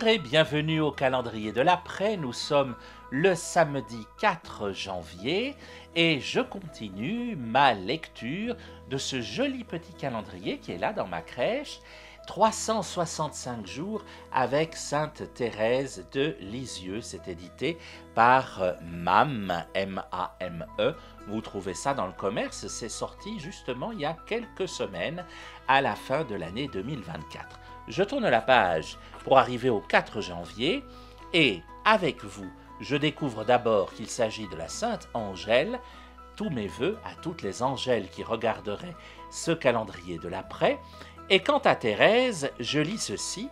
et bienvenue au calendrier de l'après. Nous sommes le samedi 4 janvier et je continue ma lecture de ce joli petit calendrier qui est là dans ma crèche. 365 jours avec Sainte Thérèse de Lisieux. C'est édité par MAME, M-A-M-E. Vous trouvez ça dans le commerce. C'est sorti justement il y a quelques semaines à la fin de l'année 2024. Je tourne la page pour arriver au 4 janvier et avec vous, je découvre d'abord qu'il s'agit de la Sainte Angèle. Tous mes vœux à toutes les Angèles qui regarderaient ce calendrier de l'après. Et quant à Thérèse, je lis ceci.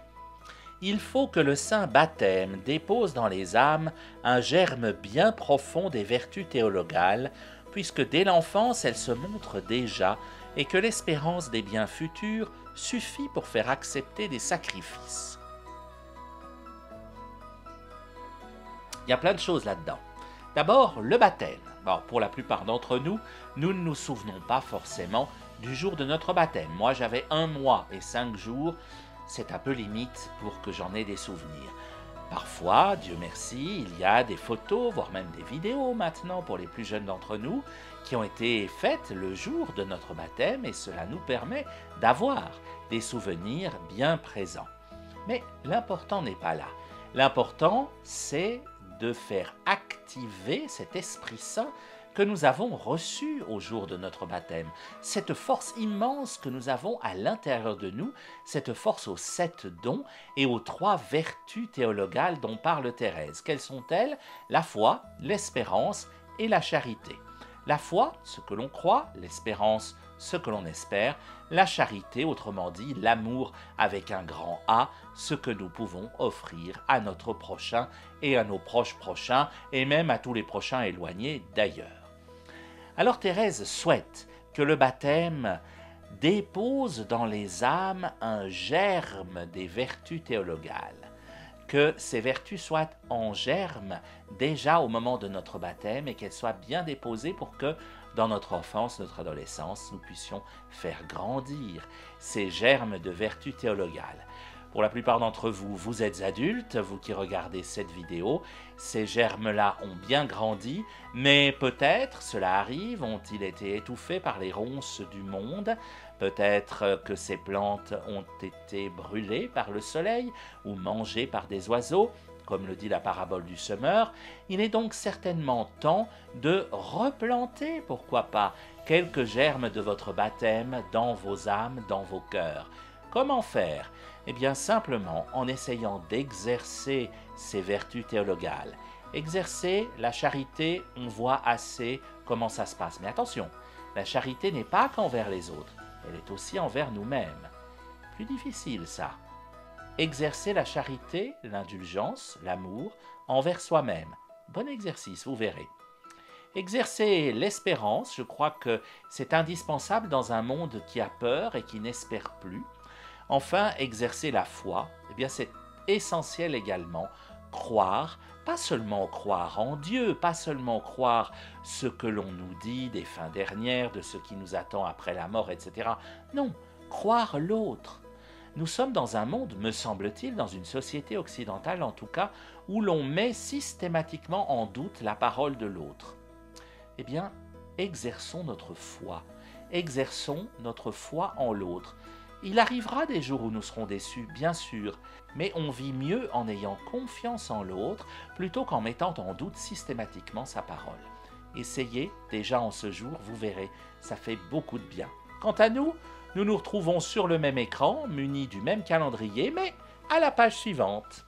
Il faut que le saint baptême dépose dans les âmes un germe bien profond des vertus théologales, puisque dès l'enfance elles se montrent déjà, et que l'espérance des biens futurs suffit pour faire accepter des sacrifices. Il y a plein de choses là-dedans. D'abord, le baptême. Bon, pour la plupart d'entre nous, nous ne nous souvenons pas forcément du jour de notre baptême. Moi, j'avais 1 mois et 5 jours. C'est un peu limite pour que j'en ai des souvenirs. Parfois, Dieu merci, il y a des photos, voire même des vidéos maintenant pour les plus jeunes d'entre nous, qui ont été faites le jour de notre baptême et cela nous permet d'avoir des souvenirs bien présents. Mais l'important n'est pas là. L'important, c'est de faire activer cet Esprit Saint que nous avons reçu au jour de notre baptême. Cette force immense que nous avons à l'intérieur de nous, cette force aux 7 dons et aux 3 vertus théologales dont parle Thérèse. Quelles sont-elles? La foi, l'espérance et la charité. La foi, ce que l'on croit, l'espérance, ce que l'on espère, la charité, autrement dit l'amour avec un grand A, ce que nous pouvons offrir à notre prochain et à nos proches prochains et même à tous les prochains éloignés d'ailleurs. Alors Thérèse souhaite que le baptême dépose dans les âmes un germe des vertus théologales, que ces vertus soient en germe déjà au moment de notre baptême et qu'elles soient bien déposées pour que dans notre enfance, notre adolescence, nous puissions faire grandir ces germes de vertus théologales. Pour la plupart d'entre vous, vous êtes adultes, vous qui regardez cette vidéo, ces germes-là ont bien grandi, mais peut-être, cela arrive, ont-ils été étouffés par les ronces du monde, peut-être que ces plantes ont été brûlées par le soleil ou mangées par des oiseaux, comme le dit la parabole du semeur. Il est donc certainement temps de replanter, pourquoi pas, quelques germes de votre baptême dans vos âmes, dans vos cœurs. Comment faire? Eh bien simplement en essayant d'exercer ces vertus théologales. Exercer la charité, on voit assez comment ça se passe. Mais attention, la charité n'est pas qu'envers les autres, elle est aussi envers nous-mêmes. Plus difficile ça. Exercer la charité, l'indulgence, l'amour envers soi-même. Bon exercice, vous verrez. Exercer l'espérance, je crois que c'est indispensable dans un monde qui a peur et qui n'espère plus. Enfin, exercer la foi, eh bien c'est essentiel également. Croire, pas seulement croire en Dieu, pas seulement croire ce que l'on nous dit des fins dernières, de ce qui nous attend après la mort, etc. Non, croire l'autre. Nous sommes dans un monde, me semble-t-il, dans une société occidentale en tout cas, où l'on met systématiquement en doute la parole de l'autre. Eh bien, exerçons notre foi en l'autre. Il arrivera des jours où nous serons déçus, bien sûr, mais on vit mieux en ayant confiance en l'autre plutôt qu'en mettant en doute systématiquement sa parole. Essayez déjà en ce jour, vous verrez, ça fait beaucoup de bien. Quant à nous, nous nous retrouvons sur le même écran, munis du même calendrier, mais à la page suivante.